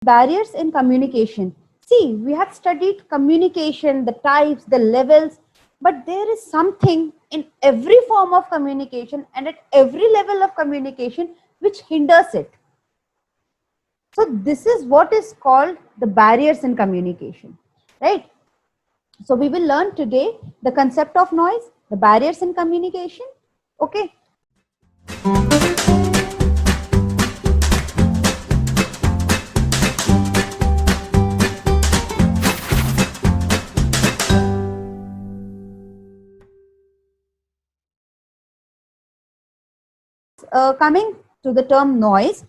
Barriers in communication. See, we have studied communication, the types, the levels, but there is something in every form of communication and at every level of communication which hinders it. So this is what is called the barriers in communication, right? So we will learn today the concept of noise, the barriers in communication. Okay. Coming to the term noise,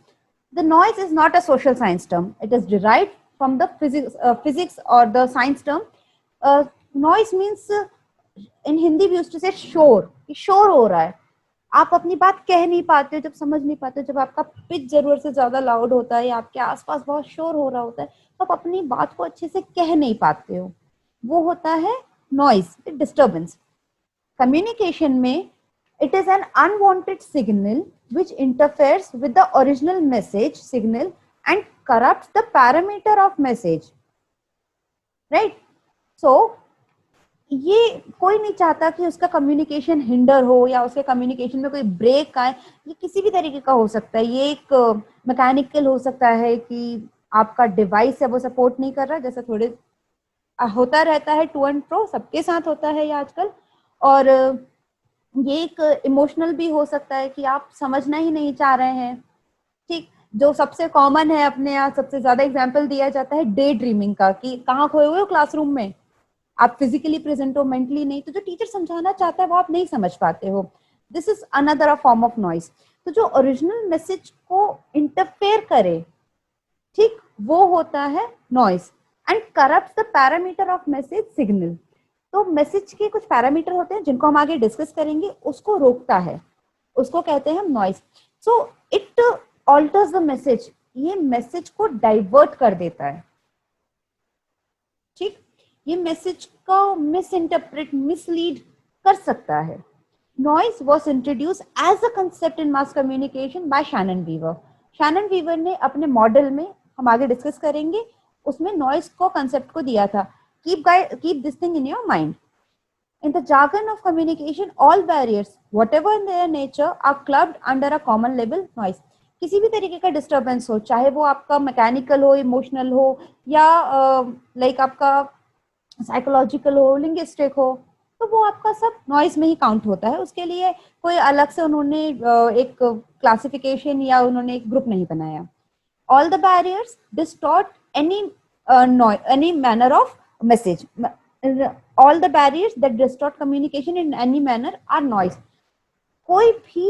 the noise is not a social science term. It is derived from the physics or the science term. Noise means in Hindi we used to say शोर, कि शोर हो रहा है, आप अपनी बात कह नहीं पाते हो, जब समझ नहीं पाते हो, जब आपका पिच जरूरत से ज्यादा लाउड होता है या आपके आसपास बहुत शोर हो रहा होता है, तो आप अपनी बात को अच्छे से कह नहीं पाते हो, वो होता है नॉइज, डिस्टर्बेंस. कम्युनिकेशन में it is an unwanted signal which interferes with the original message signal and corrupts the parameter of message, right? So ये कोई नहीं चाहता कि उसका कम्युनिकेशन हिंडर हो या उसके कम्युनिकेशन में कोई ब्रेक आए. ये किसी भी तरीके का हो सकता है. ये एक मैकेनिकल हो सकता है कि आपका डिवाइस है वो सपोर्ट नहीं कर रहा, जैसा थोड़े होता रहता है टू एंड फ्रो, सबके साथ होता है ये आजकल. और ये एक इमोशनल भी हो सकता है कि आप समझना ही नहीं चाह रहे हैं. ठीक, जो सबसे कॉमन है अपने यहाँ सबसे ज्यादा एग्जांपल दिया जाता है डे ड्रीमिंग का, कि कहाँ खोए हुए हो क्लासरूम में, आप फिजिकली प्रेजेंट हो, मेंटली नहीं, तो जो टीचर समझाना चाहता है वो आप नहीं समझ पाते हो. This is another form of noise. तो जो ओरिजिनल मैसेज को इंटरफेयर करे, ठीक, वो होता है noise and corrupt the parameter of message signal. तो मैसेज के कुछ पैरामीटर होते हैं जिनको हम आगे डिस्कस करेंगे, उसको रोकता है, उसको कहते हैं noise. So it alters the message, ये मैसेज को डाइवर्ट कर देता है. ठीक, ये मैसेज को मिस इंटरप्रेट, मिसलीड कर सकता है. Noise was introduced as a concept in mass communication by Shannon Weaver. Shannon Weaver ने अपने मॉडल में, हम आगे डिस्कस करेंगे, उसमें नॉइज को कंसेप्ट को दिया था. Keep this thing in your mind. In the jargon of communication, all barriers, whatever in their nature, are clubbed under a common label, noise. किसी भी तरीके का डिस्टर्बेंस हो, चाहे वो आपका मैकेनिकल हो, इमोशनल हो, या लाइक आपका साइकोलॉजिकल हो, लिंग्विस्टिक हो, तो वो आपका सब नॉइज में ही काउंट होता है. उसके लिए कोई अलग से उन्होंने एक क्लासिफिकेशन या उन्होंने एक ग्रुप नहीं बनाया. All the barriers distort any manner of message. All the barriers that distort communication in any manner are noise. कोई भी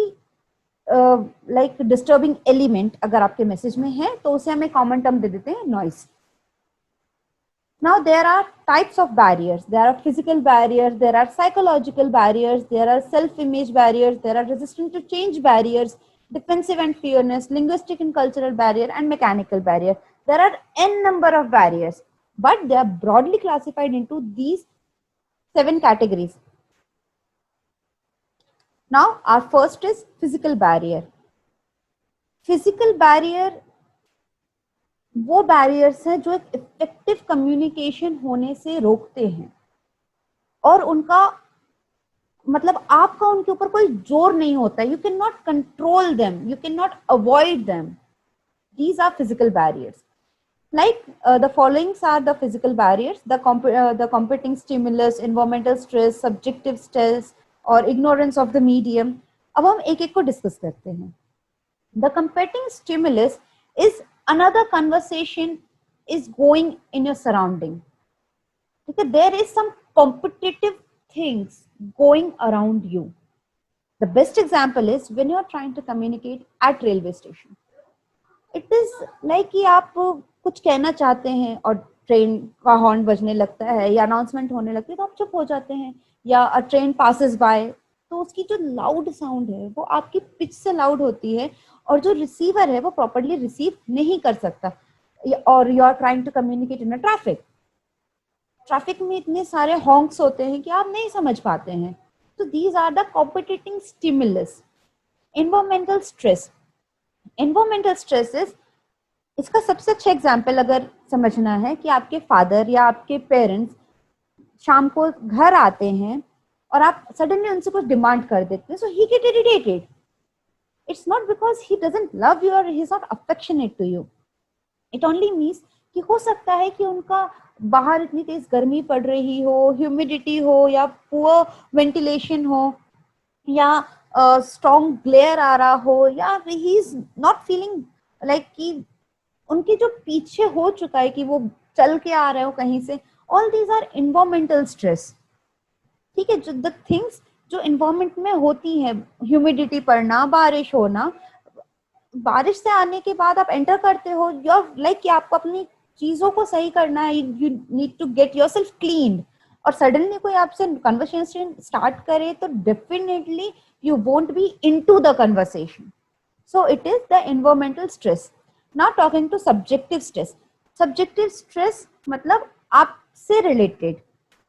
लाइक डिस्टर्बिंग एलिमेंट अगर आपके मैसेज में है तो उसे हम एक कॉमन टर्म दे देते हैं, noise. Now there are types of barriers. There are physical barriers, there are psychological barriers, there are self-image barriers, there are resistant to change barriers, defensive and fearness, linguistic and cultural barrier, and mechanical barrier. There are n number of barriers, but they are broadly classified into these 7 categories. Now our first is physical barrier. Physical barrier वो barriers हैं जो एक effective communication होने से रोकते हैं, और उनका मतलब आपका उनके ऊपर कोई जोर नहीं होता. You can not control them, you can not avoid them. These are physical barriers. Like the followings are the physical barriers: the competing stimulus, environmental stress, subjective stress, और ignorance of the medium. अब हम एक एक को discuss करते हैं. The competing stimulus is another conversation is going in your surrounding. Okay, there is some competitive things going around you. The best example is when you are trying to communicate at railway station. It is like कि आप कुछ कहना चाहते हैं और train का horn बजने लगता है या अनाउंसमेंट होने लगती है तो आप चुप हो जाते हैं, या अ ट्रेन पासेस बाय, तो उसकी जो लाउड साउंड है वो आपकी पिच से लाउड होती है और जो रिसीवर है वो प्रॉपर्ली रिसीव नहीं कर सकता. और you are trying to communicate in a traffic में इतने सारे हॉन्क्स होते हैं कि आप नहीं समझ पाते हैं. तो these are the competing stimulus. Environmental stress. Environmental stress is इसका सबसे अच्छा एग्जाम्पल अगर समझना है कि आपके फादर या आपके पेरेंट्स शाम को घर आते हैं और आप सडनली उनसे कुछ डिमांड कर देते हैं, so he get irritated. It's not because he doesn't love you और he is not affectionate to you. It only means कि हो सकता है कि उनका बाहर इतनी तेज गर्मी पड़ रही हो, ह्यूमिडिटी हो, या पुअर वेंटिलेशन हो, या स्ट्रॉन्ग ग्लेयर आ रहा हो, या ही इज नॉट फीलिंग लाइक कि उनके जो पीछे हो चुका है कि वो चल के आ रहे हो कहीं से. All these are environmental stress. ठीक है, जो द थिंग्स जो इन्वायरमेंट में होती है, ह्यूमिडिटी पड़ना, बारिश होना, बारिश से आने के बाद आप एंटर करते हो, योर लाइक कि आपको अपनी चीजों को सही करना है, you need to get yourself clean, और सडनली कोई आपसे कन्वर्सेशन स्टार्ट करे तो definitely you won't be into the conversation. So it is the environmental stress. Now talking to subjective stress. Subjective stress मतलब आपसे रिलेटेड,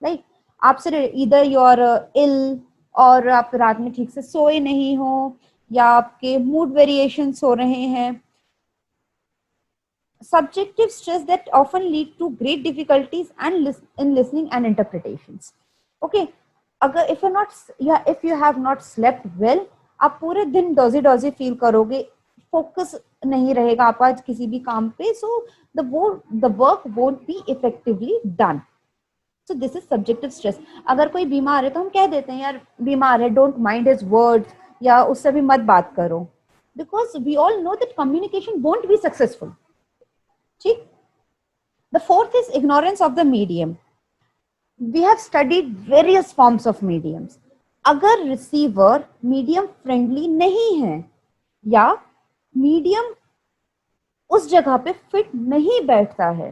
लाइक आपसे इधर you are इल, और आप रात में ठीक से सोए नहीं हो, या आपके मूड वेरिएशंस हो रहे हैं. Subjective stress that often lead to great difficulties and in listening and interpretations. Okay, अगर if you have not slept well, आप पूरे दिन डोजी फील करोगे, फोकस नहीं रहेगा आपका किसी भी काम पे, so the work won't be effectively done. So this is subjective stress. अगर कोई बीमार है तो हम कह देते हैं यार बीमार है, don't mind his words, या उससे भी मत बात करो, because we all know that communication won't be successful. ठीक. The fourth is ignorance of the medium. We have studied various forms of mediums. अगर रिसीवर मीडियम फ्रेंडली नहीं है, या मीडियम उस जगह पे फिट नहीं बैठता है,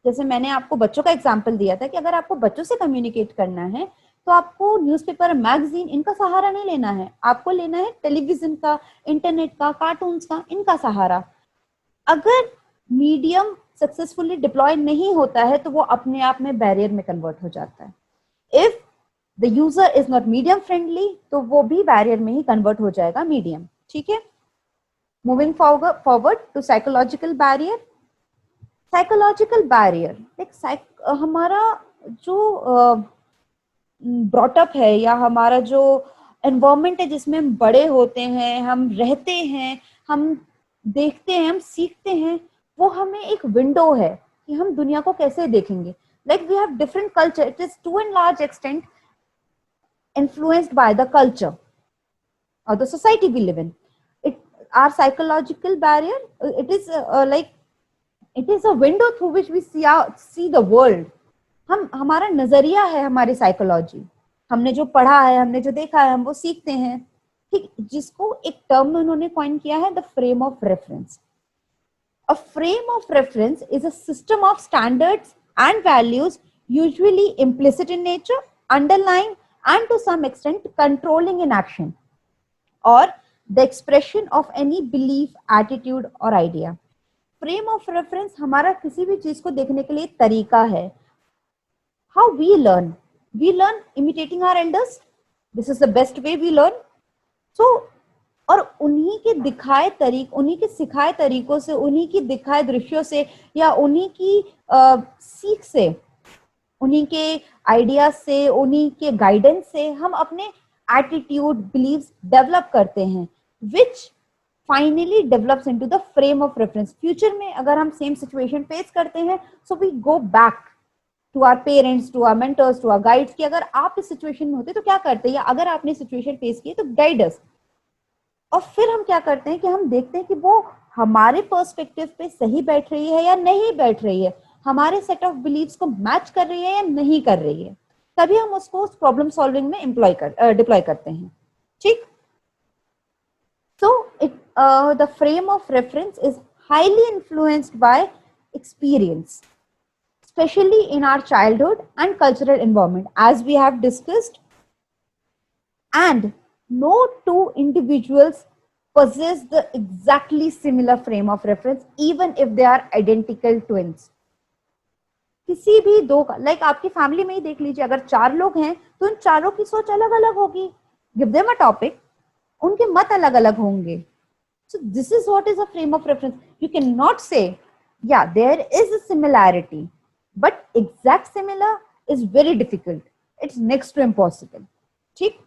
जैसे मैंने आपको बच्चों का एग्जाम्पल दिया था कि अगर आपको बच्चों से कम्युनिकेट करना है तो आपको न्यूज़पेपर, मैगजीन, इनका सहारा नहीं लेना है, आपको लेना है टेलीविजन का, इंटरनेट का, कार्टून्स का, इनका सहारा. अगर मीडियम सक्सेसफुली डिप्लॉय नहीं होता है तो वो अपने आप में बैरियर में कन्वर्ट हो जाता है. If the user is not medium friendly तो वो भी बैरियर में ही कन्वर्ट हो जाएगा मीडियम. ठीक है, moving forward to psychological barrier. Psychological barrier like हमारा जो ब्रॉटअप है, या हमारा जो एनवायरमेंट है जिसमें हम बड़े होते हैं, हम रहते हैं, हम देखते हैं, हम सीखते हैं, वो हमें एक विंडो है कि हम दुनिया को कैसे देखेंगे. Like we have different culture. It is to and large extent influenced by the culture or the society we live in. Our psychological barrier, it is like it is a window through which we see the world. हमारा नजरिया है हमारी psychology. हमने जो पढ़ा है, हमने जो देखा है, हम वो सीखते हैं. ठीक, जिसको एक टर्म उन्होंने कॉइन किया है, the frame of reference. A frame of reference is a system of standards and values, usually implicit in nature, underlying, and to some extent controlling in action, or the expression of any belief, attitude or idea. Frame of reference हमारा किसी भी चीज को देखने के लिए तरीका है. How we learn imitating our elders. This is the best way we learn. So और उन्हीं के सिखाए तरीकों से, उन्हीं की दिखाए दृश्यों से, या उन्हीं की सीख से, उन्हीं के आइडियाज से, उन्हीं के गाइडेंस से हम अपने एटीट्यूड, बिलीव्स डेवलप करते हैं, which finally develops into the frame of reference. Future में अगर हम सेम सिचुएशन फेस करते हैं, so we go back to our parents, to our mentors, to our guides कि अगर आप इस सिचुएशन में होते तो क्या करते, या अगर आपने सिचुएशन फेस की तो गाइड अस. और फिर हम क्या करते हैं कि हम देखते हैं कि वो हमारे पर्सपेक्टिव पे सही बैठ रही है या नहीं बैठ रही है, हमारे सेट ऑफ बिलीव्स को मैच कर रही है या नहीं कर रही है, तभी हम उसको उस प्रॉब्लम सॉल्विंग में डिप्लॉय करते हैं. ठीक. So the frame of reference is highly influenced by experience, especially in our childhood and cultural environment, as we have discussed. And no two individuals possess the exactly similar frame of reference, even if they are identical twins. किसी भी दो का, like आपकी family में ही देख लीजिए, अगर 4 लोग हैं तो उन चारों की सोच अलग अलग होगी. गिव देम अ टॉपिक, उनके मत अलग अलग होंगे. So this is what is a frame of reference. You cannot say Yeah, there is a similarity, but exact similar is very difficult. It's next to impossible. ठीक.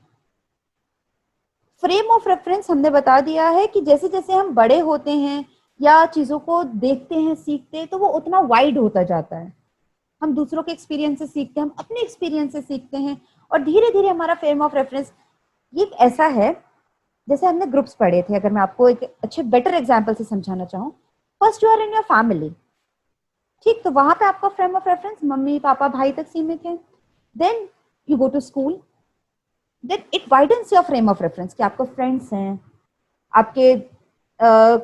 Frame of reference हमने बता दिया है कि जैसे जैसे हम बड़े होते हैं या चीजों को देखते हैं, सीखते हैं, तो वो उतना वाइड होता जाता है. हम दूसरों के एक्सपीरियंस से सीखते हैं, हम अपने एक्सपीरियंस से सीखते हैं, और धीरे धीरे हमारा फ्रेम ऑफ रेफरेंस ये एक ऐसा है, जैसे हमने ग्रुप्स पढ़े थे. अगर मैं आपको एक अच्छे बेटर एग्जांपल से समझाना चाहूँ, first you are in your family. ठीक, तो वहां पे आपका frame of reference mummy papa भाई तक सीमित है. Then you go to school, then it widens your frame of reference कि आपको फ्रेंड्स हैं, आपके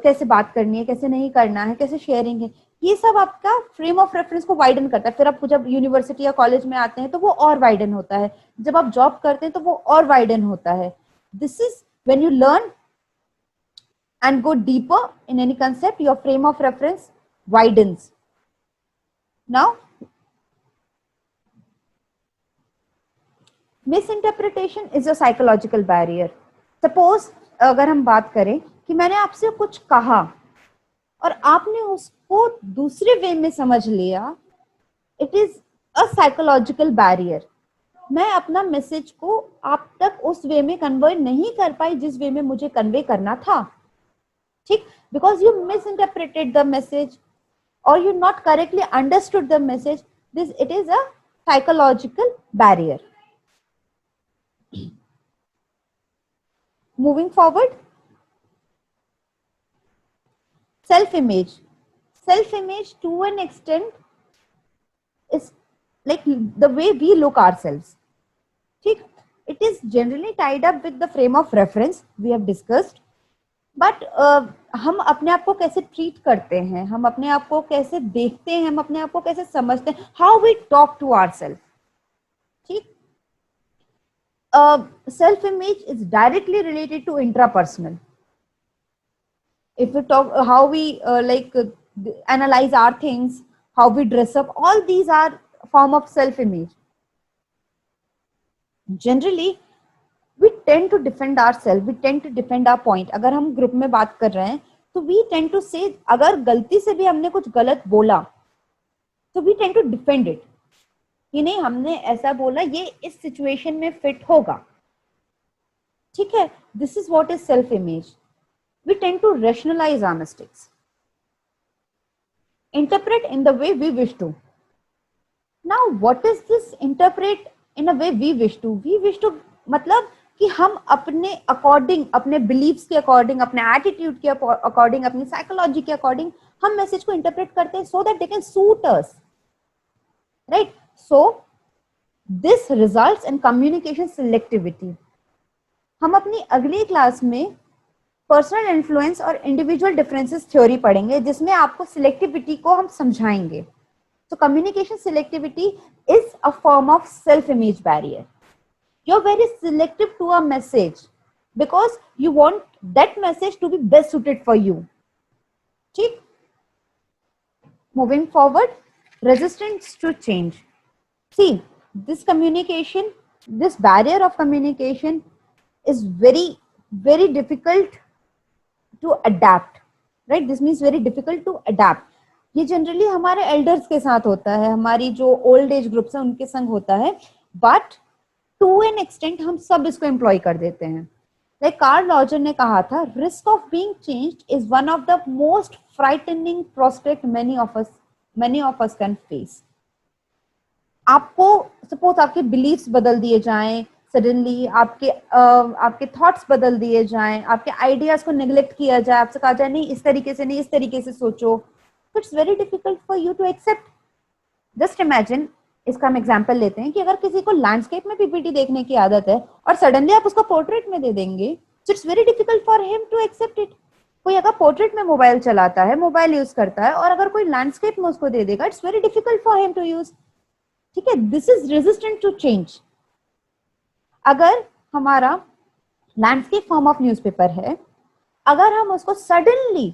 कैसे बात करनी है, कैसे नहीं करना है, कैसे शेयरिंग है, ये सब आपका फ्रेम ऑफ रेफरेंस को वाइडन करता है. फिर आप जब यूनिवर्सिटी या कॉलेज में आते हैं तो वो और वाइडन होता है. जब आप जॉब करते हैं तो वो और वाइडन होता है. This is when you learn and go deeper in any concept, your frame of reference widens. Now, misinterpretation is a psychological barrier. Suppose अगर हम बात करें कि मैंने आपसे कुछ कहा और आपने उसको दूसरे वे में समझ लिया, it is a psychological barrier. मैं अपना मैसेज को आप तक उस वे में कन्वर्ट नहीं कर पाई जिस वे में मुझे कन्वे करना था. ठीक, because you misinterpreted the message or you not correctly understood the message. It is a psychological barrier. Moving forward, self-image. Self-image to an extent is like the way we look ourselves. ठीक, it is generally tied up with the frame of reference we have discussed. But हम अपने आप को कैसे treat करते हैं, हम अपने आप को कैसे देखते हैं, हम अपने आप को कैसे समझते हैं, how we talk to ourselves. ठीक, self image is directly related to intrapersonal. If we talk how we like analyze our things, how we dress up, all these are form of self image. Generally we tend to defend ourselves, we tend to defend our point. अगर हम group में बात कर रहे हैं तो we tend to say, अगर गलती से भी हमने कुछ गलत बोला तो we tend to defend it कि नहीं, हमने ऐसा बोला, ये इस सिचुएशन में फिट होगा. ठीक है, this is what is self image. We tend to rationalize our mistakes, interpret in the way we wish to. Now what is this interpret in a way we wish to? We wish to मतलब कि हम अपने according, अपने beliefs के according, अपने attitude के according, अपनी psychology के अकॉर्डिंग हम मैसेज को इंटरप्रेट करते हैं so that they can suit us, right. So this results in communication selectivity. हम अपनी अगली क्लास में पर्सनल इन्फ्लुएंस और इंडिविजुअल डिफरेंसेस थ्योरी पढ़ेंगे जिसमें आपको सिलेक्टिविटी को हम समझाएंगे. So communication selectivity is a form of self-image barrier. You're very selective to a message because you want that message to be best suited for you. ठीक? Moving forward, resistance to change. See, this communication, this barrier of communication is very, very difficult to adapt. Right? This means very difficult to adapt. ये generally हमारे elders के साथ होता है, हमारी जो old age groups हैं उनके संग होता है, बट टू एन एक्सटेंट हम सब इसको एम्प्लॉय कर देते हैं. लाइक कार्ल रॉजर ने कहा था, risk of being changed is one of the most frightening prospect many of us can face. आपको सपोज आपके बिलीव्स बदल दिए जाएं, सडनली आपके थॉट्स बदल दिए जाएं, आपके आइडियाज को नेग्लेक्ट किया जाए, आपसे कहा जाए नहीं इस तरीके से नहीं, इस तरीके से सोचो, it's very difficult for you to accept. Just imagine, इसका हम एग्जांपल लेते हैं कि अगर किसी को लैंडस्केप में पीपीटी देखने की आदत है और सडनली आप उसको पोर्ट्रेट में दे देंगे, so it's very difficult for him to accept it. कोई अगर पोर्ट्रेट में मोबाइल चलाता है, मोबाइल यूज करता है, और अगर कोई लैंडस्केप में उसको दे देगा, it's very difficult for him to use. ठीक है, this is resistant to change. अगर हमारा लैंडस्केप फॉर्म ऑफ न्यूज़पेपर है, अगर हम उसको सडनली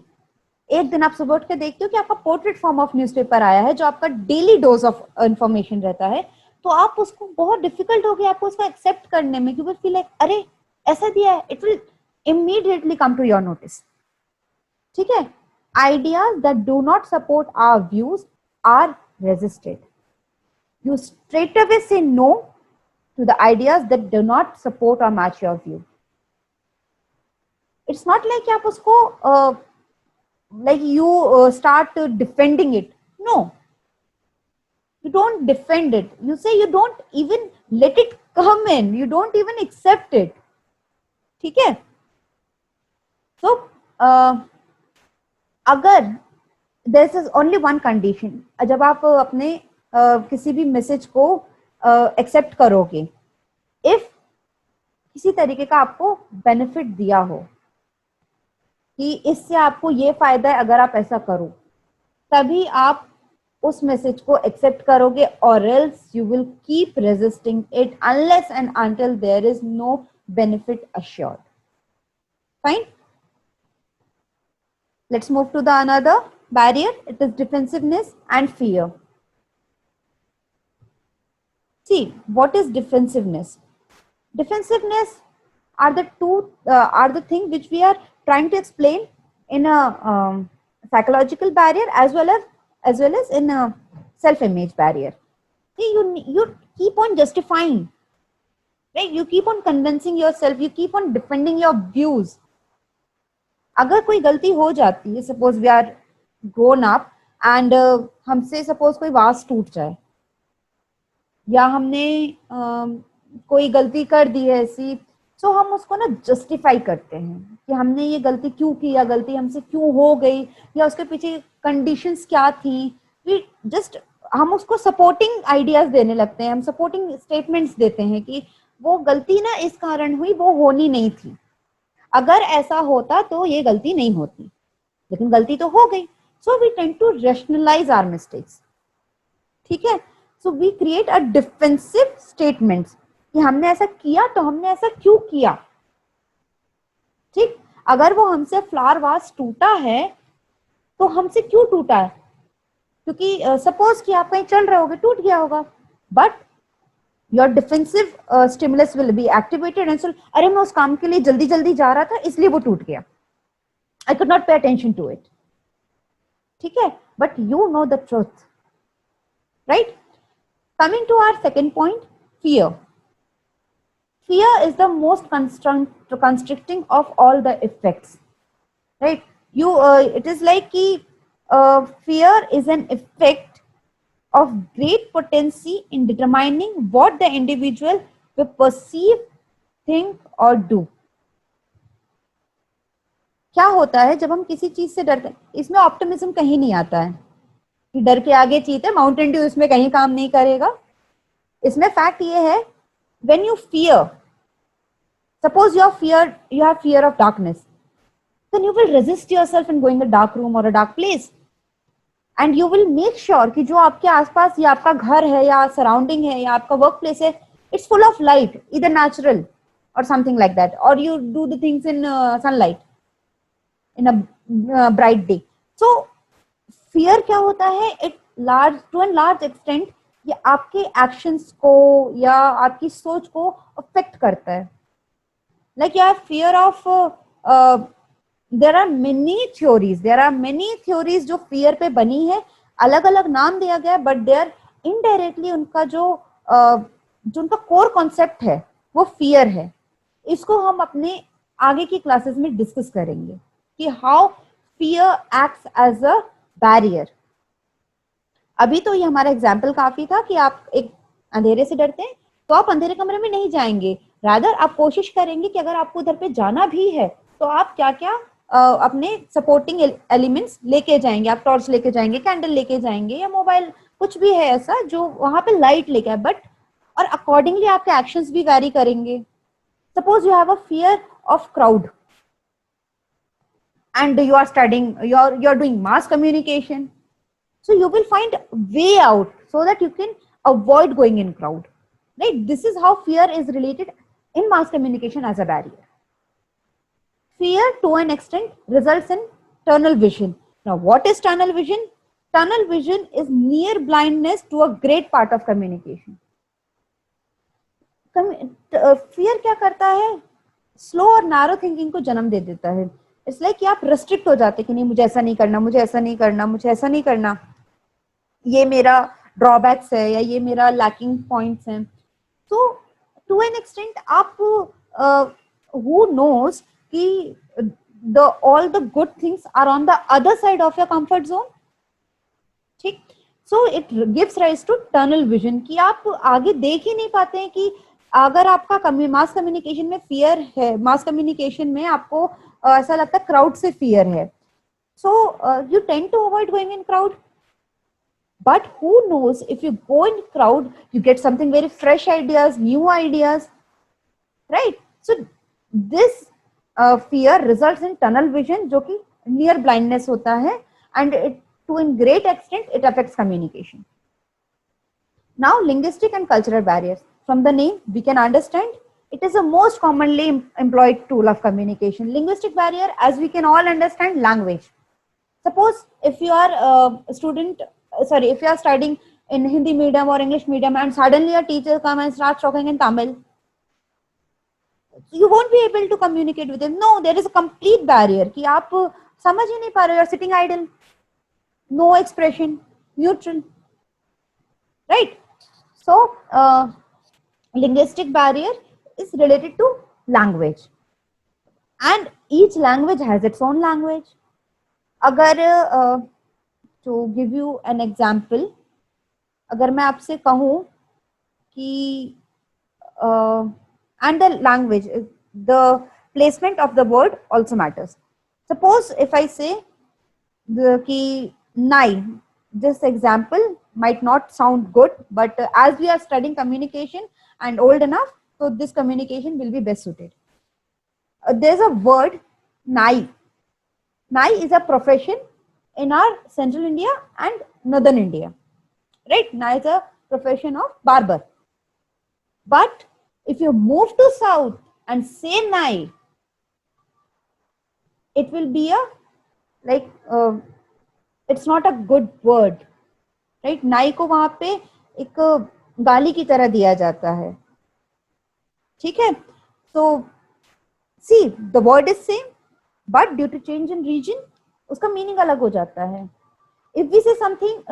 एक दिन आप सुबह उठ के देखते हो कि आपका पोर्ट्रेट फॉर्म ऑफ न्यूज़पेपर आया है जो आपका डेली डोज ऑफ इंफॉर्मेशन रहता है, तो आप उसको बहुत डिफिकल्ट हो गया आपको उसको एक्सेप्ट करने में, क्योंकि फील लाइक अरे ऐसा दिया है, it will immediately come to your notice. ठीक है, Ideas that do not support our views are resisted. You straight away say no to the ideas that do not support or match your view. It's not like आप उसको like you start defending it. No, you don't defend it. You say you don't even let it come in. You don't even accept it. ठीक है? So अगर this is only one condition, जब आप अपने किसी भी मैसेज को accept करोगे, इफ किसी तरीके का आपको बेनिफिट दिया हो कि इससे आपको ये फायदा है अगर आप ऐसा करो, तभी आप उस मैसेज को एक्सेप्ट करोगे, और else you will keep resisting it unless and until there is no benefit assured. Fine. Let's move to the another barrier. It is defensiveness and fear. See, what is defensiveness? Defensiveness are the thing which we are trying to explain in a psychological barrier as well as in a self-image barrier. See, you keep on justifying, right? You keep on convincing yourself. You keep on defending your views. अगर कोई गलती हो जाती है, suppose we are grown up and हमसे suppose कोई vase टूट जाए, या हमने कोई गलती कर दी है ऐसी, तो हम उसको ना जस्टिफाई करते हैं कि हमने ये गलती क्यों की, या गलती हमसे क्यों हो गई, या उसके पीछे कंडीशंस क्या थी. हम उसको सपोर्टिंग आइडियाज देने लगते हैं, हम सपोर्टिंग स्टेटमेंट्स देते हैं कि वो गलती ना इस कारण हुई, वो होनी नहीं थी, अगर ऐसा होता तो ये गलती नहीं होती, लेकिन गलती तो हो गई. So we tend to rationalise our mistakes. ठीक है? So we create a defensive statements कि हमने ऐसा किया तो हमने ऐसा क्यों किया. ठीक, अगर वो हमसे फ्लावर वास टूटा है तो हमसे क्यों टूटा है, क्योंकि सपोज कि आप कहीं चल रहे होगे, टूट गया होगा, but your defensive stimulus will be activated and so अरे मैं उस काम के लिए जल्दी जल्दी जा रहा था इसलिए वो टूट गया, I could not pay attention to it. ठीक है? But you know the truth, right? Coming to our second point, fear. Fear is the most constricting of all the effects, right? It is like कि fear is an effect of great potency in determining what the individual will perceive, think or do. क्या होता है जब हम किसी चीज से डरते हैं, इसमें ऑप्टिमिज्म कहीं नहीं आता है कि डर के आगे चीत है, माउंटेन ड्यू इसमें कहीं काम नहीं करेगा. इसमें फैक्ट ये है, when you fear, suppose you have fear of darkness, then you will resist yourself in going to a dark room or a dark place. And you will make sure कि जो आपके आसपास या आपका घर है या सराउंडिंग है या आपका वर्क प्लेस है, इट्स फुल ऑफ लाइट, इधर नेचुरल और समथिंग लाइक दैट, और you do the things in sunlight in a bright day. So fear क्या होता है, it to an large extent ये आपके एक्शंस को या आपकी सोच को अफेक्ट करता है. Like you have fear of there are many theories जो fear पे बनी है, अलग अलग नाम दिया गया है, but they are indirectly उनका जो उनका कोर कॉन्सेप्ट है वो fear है. इसको हम अपने आगे की क्लासेस में डिस्कस करेंगे कि how fear acts as a barrier. अभी तो ये हमारा एग्जाम्पल काफी था कि आप एक अंधेरे से डरते हैं तो आप अंधेरे कमरे में नहीं जाएंगे, रादर आप कोशिश करेंगे कि अगर आपको उधर पे जाना भी है तो आप क्या क्या अपने सपोर्टिंग एलिमेंट्स लेके जाएंगे. आप टॉर्च लेके जाएंगे, कैंडल लेके जाएंगे, या मोबाइल कुछ भी है ऐसा जो वहां पे लाइट लेके आए, बट और अकॉर्डिंगली आपके एक्शंस भी वैरी करेंगे. Suppose you have a fear of crowd and you are studying, you're doing mass communication, so you will find way out so that you can avoid going in crowd, right? This is how fear is related in mass communication as a barrier. Fear to an extent results in tunnel vision. Now what is tunnel vision? Tunnel vision is near blindness to a great part of communication. Fear क्या करता है, slow और narrow thinking को जन्म दे देता है. It's like कि आप रेस्ट्रिक्ट हो जाते कि नहीं मुझे ऐसा नहीं करना, मुझे ऐसा नहीं करना, मुझे ऐसा नहीं करना, ये मेरा ड्रॉबैक्स है या ये मेरा लैकिंग पॉइंट्स हैं. तो टू एन एक्सटेंट आप who knows कि the all the good things are on the other side of your comfort zone. ठीक. So it gives rise to tunnel vision कि आप आगे देख ही नहीं पाते हैं कि अगर आपका मास कम्युनिकेशन में फियर है, मास कम्युनिकेशन में आपको ऐसा लगता है क्राउड से फियर है, so you tend to avoid going in crowd. But who knows, if you go in crowd, you get something very fresh ideas, new ideas, right? So this fear results in tunnel vision, जो कि near blindness होता है, and it to in great extent it affects communication. Now, linguistic and cultural barriers. From the name, we can understand it is the most commonly employed tool of communication. Linguistic barrier, as we can all understand, language. Suppose if you are a student, if you are studying in Hindi medium or English medium and suddenly a teacher comes and starts talking in Tamil, you won't be able to communicate with him. No, there is a complete barrier कि आप समझ ही नहीं पा रहे, you are sitting idle, no expression, neutral, right? So linguistic barrier is related to language, and each language has its own language. अगर to give you an example, अगर मैं आपसे कहूँ कि and the language, the placement of the word also matters. Suppose if I say कि nai, this example might not sound good, but as we are studying communication and old enough, so this communication will be best suited. There's a word nai. Nai is a profession in our central India and northern India, right? Nai is a profession of barber. But if you move to south and say nai, it will be a like it's not a good word, right? Nai को वहां पे एक गाली की तरह दिया जाता है, ठीक है? So see, the word is same, but due to change in region, उसका मीनिंग अलग हो जाता है. If we say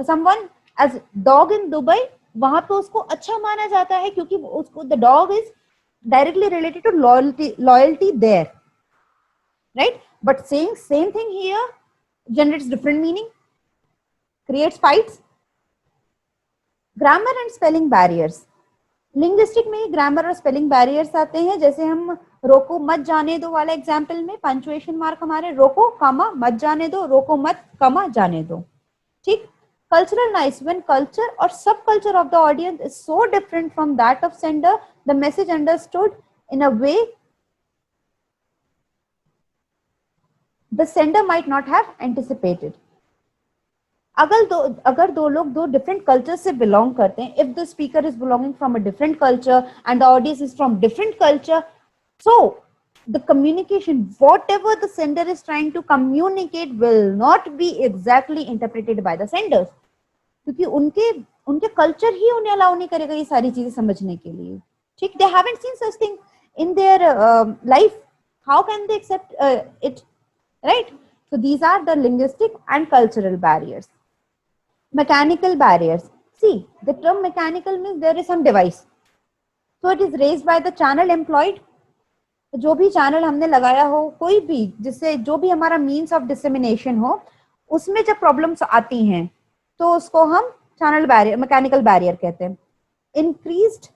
someone as dog in Dubai, वहां पे उसको अच्छा माना जाता है क्योंकि उसको the dog is directly related to loyalty there, right? But saying same thing here generates different meaning, creates fights. Grammar and spelling barriers. Linguistic में ग्रामर और स्पेलिंग बैरियर्स आते हैं, जैसे हम रोको मत जाने दो वाला एग्जाम्पल में पंचुएशन मार्क हमारे रोको कमा मत जाने दो, रोको मत कमा जाने दो, ठीक? Cultural noise, when culture or subculture of the audience is so different from that of sender, the message understood in a way the sender might not have anticipated. अगर दो लोग दो डिफरेंट कल्चर से बिलोंग करते हैं, if the speaker is belonging from a different culture and the audience is from different culture, so the communication, whatever the sender is trying to communicate, will not be exactly interpreted by the senders, क्योंकि उनके culture ही उन्हें allow नहीं करेगा ये सारी चीजें समझने के लिए, ठीक? They haven't seen such thing in their life. How can they accept it, right? So these are the linguistic and cultural barriers. Mechanical barriers. See, the term mechanical means there is some device, so it is raised by the channel employed. जो भी channel हमने लगाया हो, कोई भी जिससे जो भी हमारा मीन्स ऑफ डिसेमिनेशन हो, उसमें जब प्रॉब्लम्स आती हैं तो उसको हम चैनल बैरियर, मैकेनिकल बैरियर कहते हैं. Increased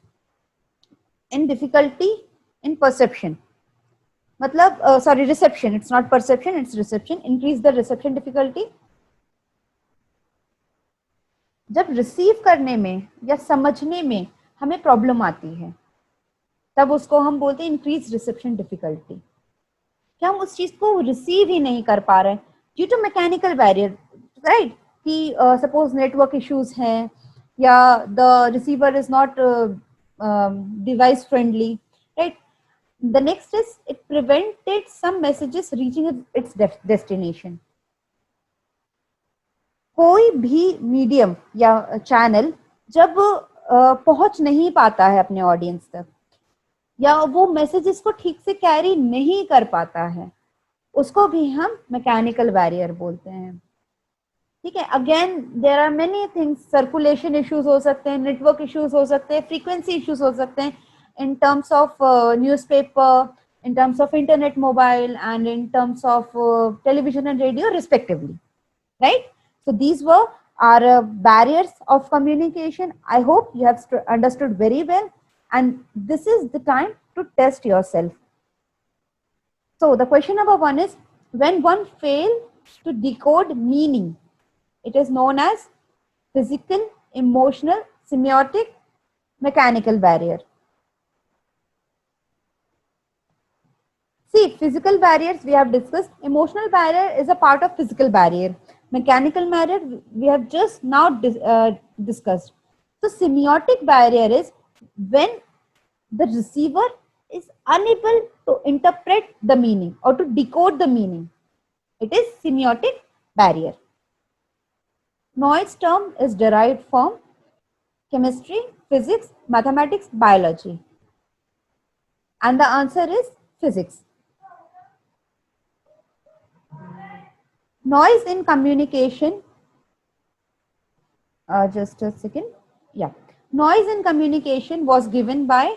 in difficulty in perception, मतलब sorry reception, it's not perception, it's reception. Increase the reception difficulty. जब रिसीव करने में या समझने में हमें प्रॉब्लम आती है, तब उसको हम बोलते हैं इंक्रीज रिसेप्शन डिफिकल्टी, कि हम उस चीज को रिसीव ही नहीं कर पा रहे हैं due to mechanical barrier, right? कि सपोज नेटवर्क इश्यूज हैं या the receiver is not device friendly, right? The next is it prevented some messages reaching its destination. कोई भी मीडियम या चैनल जब पहुंच नहीं पाता है अपने ऑडियंस तक, या वो मैसेजेस को ठीक से कैरी नहीं कर पाता है, उसको भी हम मैकेनिकल बैरियर बोलते हैं। ठीक है, again there are many things, circulation issues हो सकते हैं, नेटवर्क इश्यूज हो सकते हैं, फ्रीक्वेंसी इश्यूज हो सकते हैं, in terms of newspaper, in terms of internet mobile, and in terms of television and radio respectively, right? So these were our barriers of communication. I hope you have understood very well, and this is the time to test yourself. So the question number 1 is, when one fails to decode meaning, it is known as physical, emotional, semiotic, mechanical barrier. See, physical barriers we have discussed. Emotional barrier is a part of physical barrier. Mechanical barrier we have just now discussed. So semiotic barrier is when the receiver is unable to interpret the meaning or to decode the meaning. It is semiotic barrier. Noise term is derived from chemistry, physics, mathematics, biology. And the answer is physics. Noise in communication, just a second. Yeah. Noise in communication was given by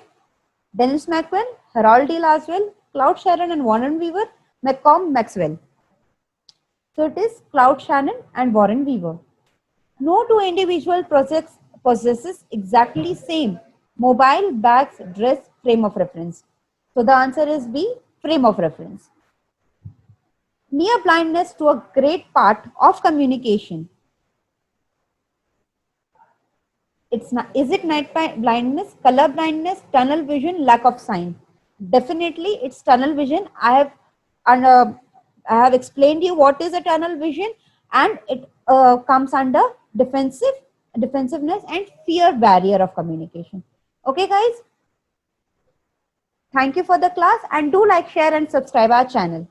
Dennis McQueen, Harold D. Laswell, Claude Shannon and Warren Weaver, Malcolm Maxwell. So it is Claude Shannon and Warren Weaver. No two individual projects possesses exactly same mobile, bags, dress, frame of reference. So the answer is B, frame of reference. Near blindness to a great part of communication. It's not, is it night blindness, color blindness, tunnel vision, lack of sign? Definitely, it's tunnel vision. I have explained you what is a tunnel vision, and it comes under defensiveness and fear barrier of communication. Okay, guys. Thank you for the class, and do like, share, and subscribe our channel.